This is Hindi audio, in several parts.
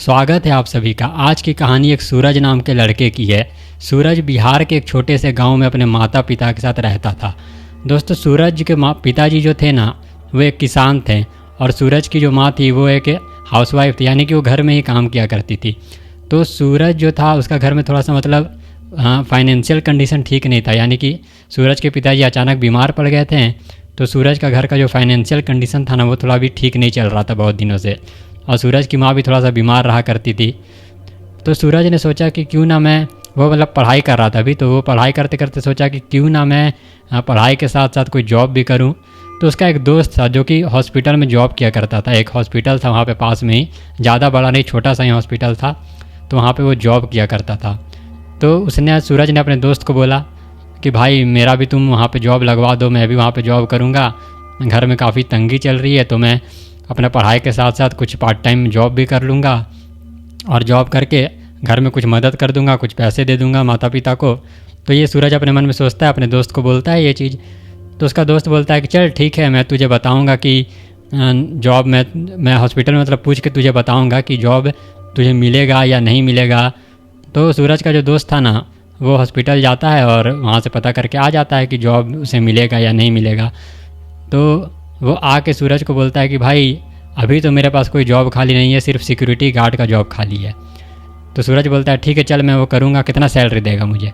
स्वागत है आप सभी का। आज की कहानी एक सूरज नाम के लड़के की है। सूरज बिहार के एक छोटे से गांव में अपने माता पिता के साथ रहता था। दोस्तों, सूरज के पिताजी जो थे ना, वो एक किसान थे और सूरज की जो माँ थी वो एक हाउसवाइफ थी, यानी कि वो घर में ही काम किया करती थी। तो सूरज जो था उसका घर में थोड़ा सा फाइनेंशियल कंडीशन ठीक नहीं था, यानी कि सूरज के पिताजी अचानक बीमार पड़ गए थे। तो सूरज का घर का जो फाइनेंशियल कंडीशन था ना, वो थोड़ा भी ठीक नहीं चल रहा था बहुत दिनों से, और सूरज की माँ भी थोड़ा सा बीमार रहा करती थी। तो सूरज ने सोचा कि क्यों ना मैं पढ़ाई कर रहा था अभी, तो वो पढ़ाई करते करते सोचा कि क्यों ना मैं पढ़ाई के साथ साथ कोई जॉब भी करूं। तो उसका एक दोस्त था जो कि हॉस्पिटल में जॉब किया करता था। एक हॉस्पिटल था वहाँ पे पास में ही, ज़्यादा बड़ा नहीं, छोटा सा ही हॉस्पिटल था, तो वहाँ पे वो जॉब किया करता था। तो सूरज ने अपने दोस्त को बोला कि भाई मेरा भी तुम वहाँ पे जॉब लगवा दो, मैं भी वहाँ पे जॉब करूँगा। घर में काफ़ी तंगी चल रही है, तो मैं अपना पढ़ाई के साथ साथ कुछ पार्ट टाइम जॉब भी कर लूँगा और जॉब करके घर में कुछ मदद कर दूँगा, कुछ पैसे दे दूँगा माता पिता को। तो ये सूरज अपने मन में सोचता है, अपने दोस्त को बोलता है ये चीज़। तो उसका दोस्त बोलता है कि चल ठीक है, मैं तुझे बताऊँगा कि जॉब मैं हॉस्पिटल में पूछ के तुझे बताऊँगा कि जॉब तुझे मिलेगा या नहीं मिलेगा। तो सूरज का जो दोस्त था ना, वो हॉस्पिटल जाता है और वहाँ से पता करके आ जाता है कि जॉब उसे मिलेगा या नहीं मिलेगा। तो वो आके सूरज को बोलता है कि भाई अभी तो मेरे पास कोई जॉब खाली नहीं है, सिर्फ सिक्योरिटी गार्ड का जॉब खाली है। तो सूरज बोलता है ठीक है चल मैं वो करूँगा, कितना सैलरी देगा मुझे?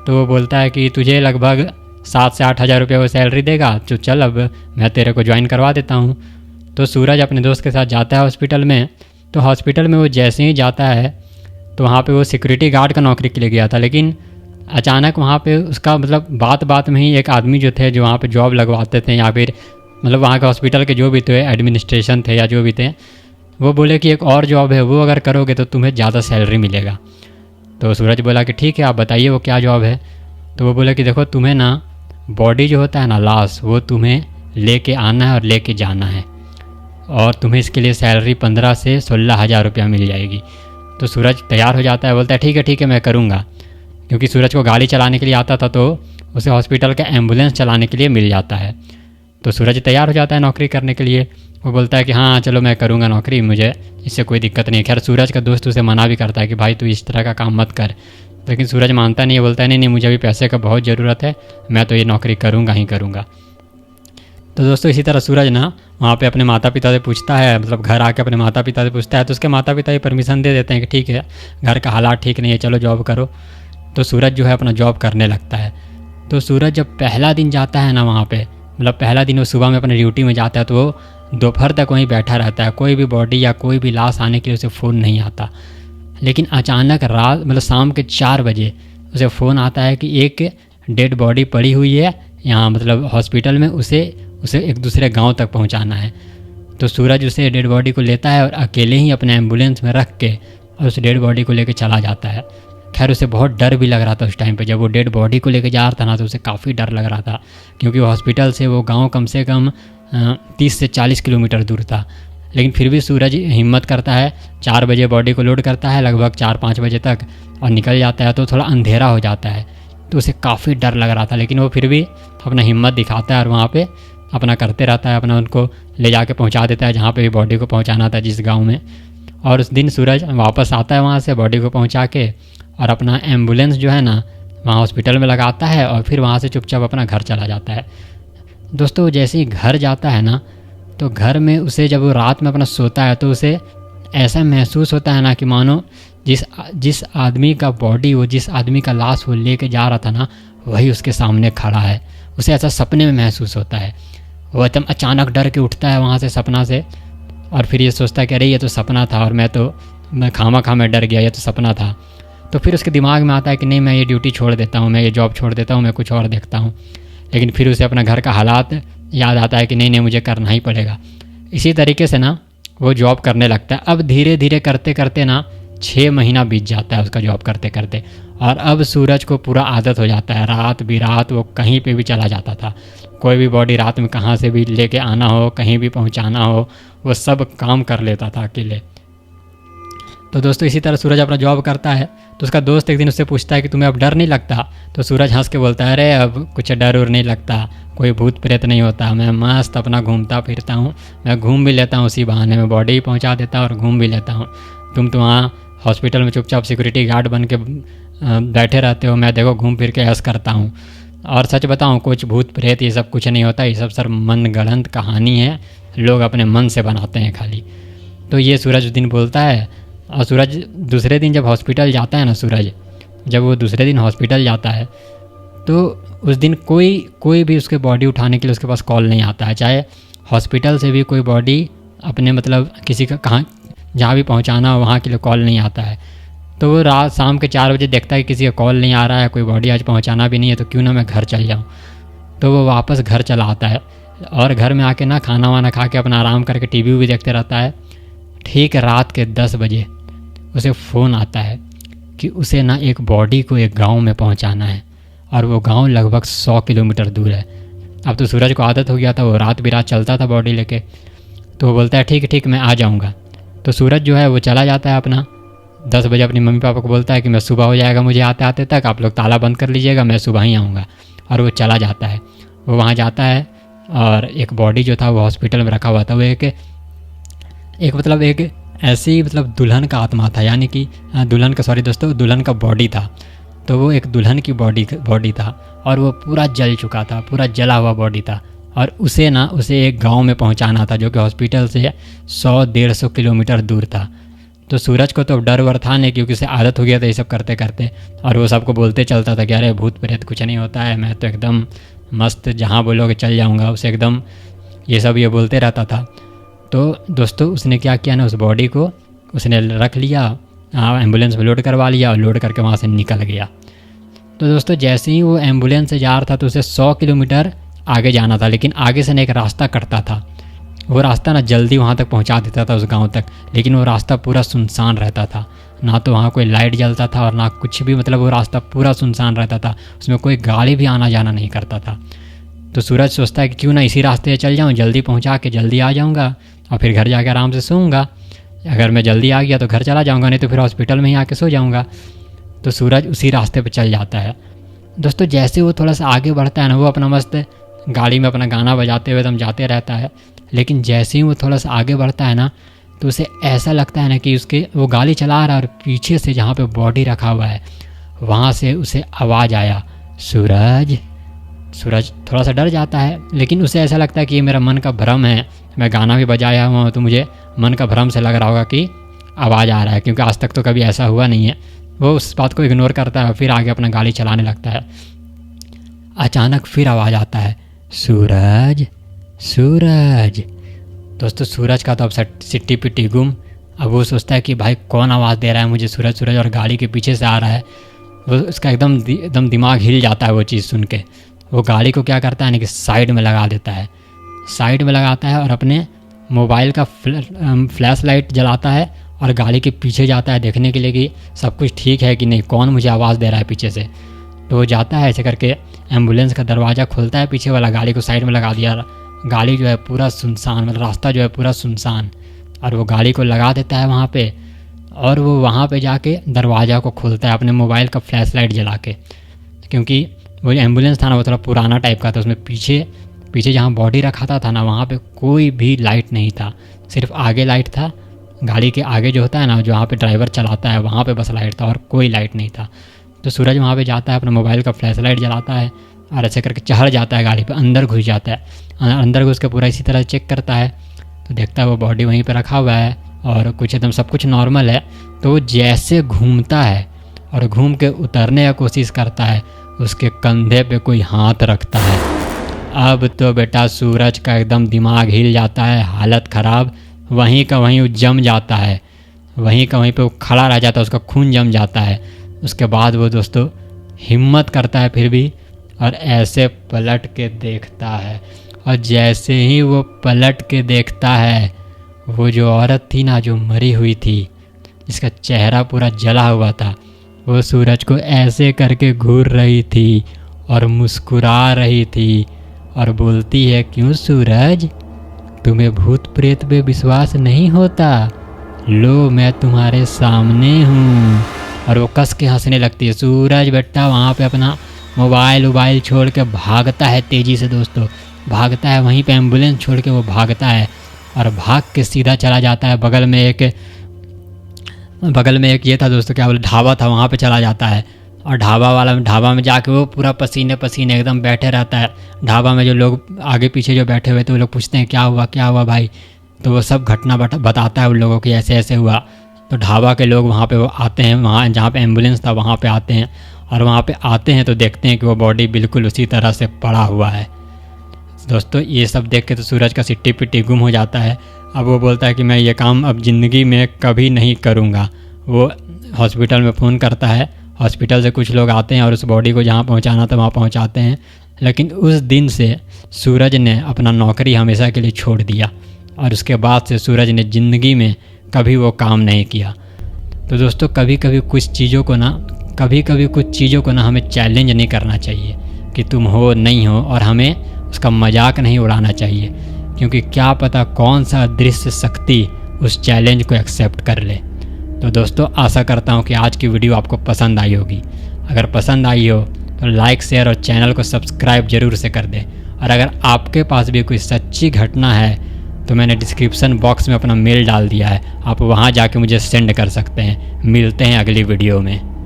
तो वो बोलता है कि तुझे लगभग 7 से 8 हज़ार रुपये वो सैलरी देगा, तो चल अब मैं तेरे को ज्वाइन करवा देता हूँ। तो सूरज अपने दोस्त के साथ जाता है हॉस्पिटल में। तो हॉस्पिटल में वो जैसे ही जाता है तो वहाँ पे वो सिक्योरिटी गार्ड का नौकरी के लिए गया था, लेकिन अचानक वहाँ पे उसका बात में ही एक आदमी जो थे, जो वहाँ पे जॉब लगवाते थे या फिर वहाँ के हॉस्पिटल के जो भी थे एडमिनिस्ट्रेशन थे या जो भी थे, वो बोले कि एक और जॉब है, वो अगर करोगे तो तुम्हें ज़्यादा सैलरी मिलेगा। तो सूरज बोला कि ठीक है आप बताइए वो क्या जॉब है। तो वो बोले कि देखो तुम्हें ना बॉडी जो होता है ना, लाश, वो तुम्हें लेके आना है और लेके जाना है, और तुम्हें इसके लिए सैलरी 15 से 16 हज़ार रुपया मिल जाएगी। तो सूरज तैयार हो जाता है, बोलता है ठीक है मैं करूँगा, क्योंकि सूरज को गाड़ी चलाने के लिए आता था, तो उसे हॉस्पिटल का एम्बुलेंस चलाने के लिए मिल जाता है। तो सूरज तैयार हो जाता है नौकरी करने के लिए। वो बोलता है कि हाँ चलो मैं करूँगा नौकरी, मुझे इससे कोई दिक्कत नहीं है। खैर सूरज का दोस्त उसे मना भी करता है कि भाई तू इस तरह का काम मत कर, लेकिन सूरज मानता नहीं है, बोलता है नहीं मुझे अभी पैसे का बहुत ज़रूरत है, मैं तो ये नौकरी करूँगा ही करूँगा। तो दोस्तों इसी तरह सूरज ना वहाँ पे अपने माता पिता से पूछता है, घर आके अपने माता पिता से पूछता है, तो उसके माता पिता ही परमिशन दे देते हैं कि ठीक है घर का हालात ठीक नहीं है, चलो जॉब करो। तो सूरज जो है अपना जॉब करने लगता है। तो सूरज जब पहला दिन जाता है ना वहाँ पे, पहला दिन वो सुबह में अपने ड्यूटी में जाता है, तो वो दोपहर तक वहीं बैठा रहता है। कोई भी बॉडी या कोई भी लाश आने के लिए उसे फ़ोन नहीं आता। लेकिन अचानक रात शाम के 4 बजे उसे फ़ोन आता है कि एक डेड बॉडी पड़ी हुई है यहाँ हॉस्पिटल में, उसे एक दूसरे गांव तक पहुंचाना है। तो सूरज उसे डेड बॉडी को लेता है और अकेले ही अपने एम्बुलेंस में रख के और उस डेड बॉडी को लेकर चला जाता है। खैर उसे बहुत डर भी लग रहा था उस टाइम पे, जब वो डेड बॉडी को लेकर जा रहा था ना, तो उसे काफ़ी डर लग रहा था, क्योंकि वो हॉस्पिटल से वो गांव कम से कम 30 से 40 किलोमीटर दूर था। लेकिन फिर भी सूरज हिम्मत करता है, 4 बजे बॉडी को लोड करता है, लगभग 4-5 बजे तक, और निकल जाता है। तो थोड़ा अंधेरा हो जाता है, तो उसे काफ़ी डर लग रहा था, लेकिन वो फिर भी अपना हिम्मत दिखाता है और वहाँ पे अपना करते रहता है, अपना उनको ले जाके पहुँचा देता है जहाँ पे भी बॉडी को पहुँचाना था, जिस गाँव में। और उस दिन सूरज वापस आता है वहाँ से बॉडी को पहुँचा के, और अपना एम्बुलेंस जो है ना वहाँ हॉस्पिटल में लगाता है, और फिर वहाँ से चुपचाप अपना घर चला जाता है। दोस्तों जैसे ही घर जाता है ना, तो घर में उसे जब वो रात में अपना सोता है, तो उसे ऐसा महसूस होता है ना कि मानो जिस आदमी का बॉडी, वो जिस आदमी का लाश वो लेके जा रहा था ना, वही उसके सामने खड़ा है। उसे ऐसा सपने में महसूस होता है। वो एकदम अचानक डर के उठता है वहाँ से सपना से, और फिर ये सोचता है कि अरे ये तो सपना था, और मैं खामा मैं डर गया, ये तो सपना था। तो फिर उसके दिमाग में आता है कि नहीं मैं ये ड्यूटी छोड़ देता हूँ, मैं ये जॉब छोड़ देता हूँ, मैं कुछ और देखता हूँ। लेकिन फिर उसे अपना घर का हालात याद आता है कि नहीं मुझे करना ही पड़ेगा। इसी तरीके से ना वो जॉब करने लगता है। अब धीरे धीरे करते करते ना 6 महीना बीत जाता है उसका जॉब करते करते, और अब सूरज को पूरा आदत हो जाता है। रात बिरात वो कहीं पे भी चला जाता था, कोई भी बॉडी रात में कहाँ से भी लेके आना हो, कहीं भी पहुँचाना हो, वो सब काम कर लेता था अकेले। तो दोस्तों इसी तरह सूरज अपना जॉब करता है। तो उसका दोस्त एक दिन उससे पूछता है कि तुम्हें अब डर नहीं लगता? तो सूरज हंस के बोलता है अरे अब कुछ डर उर नहीं लगता, कोई भूत प्रेत नहीं होता, मैं मस्त अपना घूमता फिरता हूँ, मैं घूम भी लेता हूँ, उसी बहाने में बॉडी पहुँचा देता हूँ और घूम भी लेता हूँ। तुम तो वहाँ हॉस्पिटल में चुपचाप सिक्योरिटी गार्ड बन के बैठे रहते हो, मैं देखो घूम फिर के ऐश करता हूँ। और सच बताऊँ, कुछ भूत प्रेत ये सब कुछ नहीं होता, ये सब सर मन गढ़ंत कहानी है, लोग अपने मन से बनाते हैं खाली। तो ये सूरज उस दिन बोलता है, और सूरज दूसरे दिन जब हॉस्पिटल जाता है ना, सूरज जब वो दूसरे दिन हॉस्पिटल जाता है तो उस दिन कोई भी उसके बॉडी उठाने के लिए उसके पास कॉल नहीं आता है। चाहे हॉस्पिटल से भी कोई बॉडी अपने मतलब किसी का कहाँ जहाँ भी पहुँचाना हो वहाँ के लिए कॉल नहीं आता है। तो वो रात शाम के 4 बजे देखता है कि किसी का कॉल नहीं आ रहा है, कोई बॉडी आज पहुँचाना भी नहीं है, तो क्यों ना मैं घर चल जाऊँ। तो वो वापस घर चला आता है और घर में आके ना खाना वाना खा के अपना आराम करके टीवी भी देखते रहता है। ठीक रात के 10 बजे उसे फ़ोन आता है कि उसे ना एक बॉडी को एक गांव में पहुंचाना है, और वो गांव लगभग 100 किलोमीटर दूर है। अब तो सूरज को आदत हो गया था, वो रात बिरात चलता था बॉडी लेके। तो वो बोलता है ठीक मैं आ जाऊंगा। तो सूरज जो है वो चला जाता है अपना 10 बजे अपनी मम्मी पापा को बोलता है कि मैं सुबह हो जाएगा मुझे आते आते तक, आप लोग ताला बंद कर लीजिएगा, मैं सुबह ही आऊँगा। और वो चला जाता है, वो वहाँ जाता है और एक बॉडी जो था वो हॉस्पिटल में रखा हुआ था। वो एक ऐसी मतलब दुल्हन का आत्मा था, यानी कि दुल्हन का बॉडी था। तो वो एक दुल्हन की बॉडी था और वो पूरा जल चुका था, पूरा जला हुआ बॉडी था। और उसे एक गांव में पहुंचाना था जो कि हॉस्पिटल से 100-150 किलोमीटर दूर था। तो सूरज को तो डर वर था नहीं, क्योंकि उसे आदत हो गया था ये सब करते करते, और वो सबको बोलते चलता था कि अरे भूत प्रेत कुछ नहीं होता है, मैं तो एकदम मस्त जहाँ बोलोगे चल जाऊँगा, उसे एकदम ये सब ये बोलते रहता था। तो दोस्तों उसने क्या किया ना, उस बॉडी को उसने रख लिया, एम्बुलेंस में लोड करवा लिया और लोड करके वहाँ से निकल गया। तो दोस्तों जैसे ही वो एम्बुलेंस से जा रहा था तो उसे 100 किलोमीटर आगे जाना था, लेकिन आगे से ना एक रास्ता कटता था। वो रास्ता ना जल्दी वहाँ तक पहुँचा देता था उस गांव तक, लेकिन वो रास्ता पूरा सुनसान रहता था, ना तो वहाँ कोई लाइट जलता था और ना कुछ भी, मतलब वो रास्ता पूरा सुनसान रहता था, उसमें कोई गाड़ी भी आना जाना नहीं करता था। तो सूरज सोचता है कि क्यों ना इसी रास्ते से चल जाऊँ, जल्दी पहुँचा के जल्दी आ जाऊँगा और फिर घर जाके आराम से सोऊंगा। अगर मैं जल्दी आ गया तो घर चला जाऊँगा, नहीं तो फिर हॉस्पिटल में ही आके सो जाऊँगा। तो सूरज उसी रास्ते पर चल जाता है। दोस्तों जैसे वो थोड़ा सा आगे बढ़ता है ना, वो अपना मस्त गाड़ी में अपना गाना बजाते हुए एकदम जाते रहता है। लेकिन जैसे ही वो थोड़ा सा आगे बढ़ता है ना, तो उसे ऐसा लगता है ना कि वो गाड़ी चला रहा है और पीछे से जहाँ पे बॉडी रखा हुआ है वहाँ से उसे आवाज़ आया, सूरज। सूरज थोड़ा सा डर जाता है, लेकिन उसे ऐसा लगता है कि ये मेरा मन का भ्रम है, मैं गाना भी बजाया हुआ हूँ तो मुझे मन का भ्रम से लग रहा होगा कि आवाज़ आ रहा है, क्योंकि आज तक तो कभी ऐसा हुआ नहीं है। वो उस बात को इग्नोर करता है और फिर आगे अपना गाड़ी चलाने लगता है। अचानक फिर आवाज़ आता है, सूरज सूरज। दोस्तों सूरज का तो अब सिट्टी पिट्टी गुम। अब वो सोचता है कि भाई कौन आवाज़ दे रहा है मुझे, सूरज सूरज, और गाड़ी के पीछे से आ रहा है। वो उसका एकदम दिमाग हिल जाता है वो चीज़ सुन के। वो गाड़ी को क्या करता है ना कि साइड में लगा देता है, साइड में लगाता है और अपने मोबाइल का फ्लैश लाइट जलाता है और गाड़ी के पीछे जाता है देखने के लिए कि सब कुछ ठीक है कि नहीं, कौन मुझे आवाज़ दे रहा है पीछे से। तो वो जाता है, ऐसे करके एम्बुलेंस का दरवाज़ा खुलता है पीछे वाला, गाड़ी को साइड में लगा दिया। गाड़ी जो है पूरा सुनसान, मतलब रास्ता जो है पूरा सुनसान, और वो गाड़ी को लगा देता है वहाँ पे। और वो वहाँ पे जाके दरवाज़ा को खोलता है अपने मोबाइल का फ्लैश लाइट जला के, क्योंकि वो जो एम्बुलेंस था ना वो थोड़ा पुराना टाइप का था। उसमें पीछे जहाँ बॉडी रखा था ना वहाँ पे कोई भी लाइट नहीं था, सिर्फ आगे लाइट था, गाड़ी के आगे जो होता है ना जहाँ पे ड्राइवर चलाता है वहाँ पे बस लाइट था और कोई लाइट नहीं था। तो सूरज वहाँ पे जाता है, अपना मोबाइल का फ्लैश लाइट जलाता है और ऐसे करके चढ़ जाता है गाड़ी पे, अंदर घुस जाता है। अंदर घुस के पूरा इसी तरह चेक करता है तो देखता है वो बॉडी वहीं पे रखा हुआ है और कुछ एकदम सब कुछ नॉर्मल है। तो वो जैसे घूमता है और घूम के उतरने की कोशिश करता है, उसके कंधे पे कोई हाथ रखता है। अब तो बेटा सूरज का एकदम दिमाग हिल जाता है, हालत ख़राब, वहीं का वहीं वो जम जाता है, वहीं का वहीं पे वो खड़ा रह जाता है, उसका खून जम जाता है। उसके बाद वो दोस्तों हिम्मत करता है फिर भी और ऐसे पलट के देखता है, और जैसे ही वो पलट के देखता है वो जो औरत थी ना जो मरी हुई थी, जिसका चेहरा पूरा जला हुआ था, वो सूरज को ऐसे करके घूर रही थी और मुस्कुरा रही थी और बोलती है, क्यों सूरज, तुम्हें भूत प्रेत पे विश्वास नहीं होता? लो मैं तुम्हारे सामने हूँ। और वो कस के हंसने लगती है। सूरज बेटा वहाँ पे अपना मोबाइल छोड़ के भागता है तेज़ी से दोस्तों, भागता है, वहीं पे एम्बुलेंस छोड़ के वो भागता है और भाग के सीधा चला जाता है बगल में एक बगल में एक ये था दोस्तों, क्या बोले, ढाबा था, वहाँ पे चला जाता है और ढाबा में जाके वो पूरा पसीने पसीने एकदम बैठे रहता है। ढाबा में जो लोग आगे पीछे जो बैठे हुए थे वो लोग पूछते हैं क्या हुआ भाई, तो वो सब घटना बताता है उन लोगों की ऐसे ऐसे हुआ। तो ढाबा के लोग वहाँ पे वो आते हैं, वहाँ जहाँ पे एम्बुलेंस था वहाँ पे आते हैं, और वहाँ पे आते हैं तो देखते हैं कि वो बॉडी बिल्कुल उसी तरह से पड़ा हुआ है। दोस्तों ये सब देख के तो सूरज का सिट्टी पिट्टी गुम हो जाता है। अब वो बोलता है कि मैं ये काम अब ज़िंदगी में कभी नहीं करूँगा। वो हॉस्पिटल में फ़ोन करता है, हॉस्पिटल से कुछ लोग आते हैं और उस बॉडी को जहाँ पहुँचाना था वहाँ पहुँचाते हैं। लेकिन उस दिन से सूरज ने अपना नौकरी हमेशा के लिए छोड़ दिया और उसके बाद से सूरज ने ज़िंदगी में कभी वो काम नहीं किया। तो दोस्तों कभी कभी कुछ चीज़ों को ना हमें चैलेंज नहीं करना चाहिए कि तुम हो नहीं हो, और हमें उसका मजाक नहीं उड़ाना चाहिए, क्योंकि क्या पता कौन सा अदृश्य शक्ति उस चैलेंज को एक्सेप्ट कर ले। तो दोस्तों आशा करता हूँ कि आज की वीडियो आपको पसंद आई होगी। अगर पसंद आई हो तो लाइक शेयर और चैनल को सब्सक्राइब ज़रूर से कर दें। और अगर आपके पास भी कोई सच्ची घटना है तो मैंने डिस्क्रिप्शन बॉक्स में अपना मेल डाल दिया है, आप वहाँ जाके मुझे सेंड कर सकते हैं। मिलते हैं अगली वीडियो में।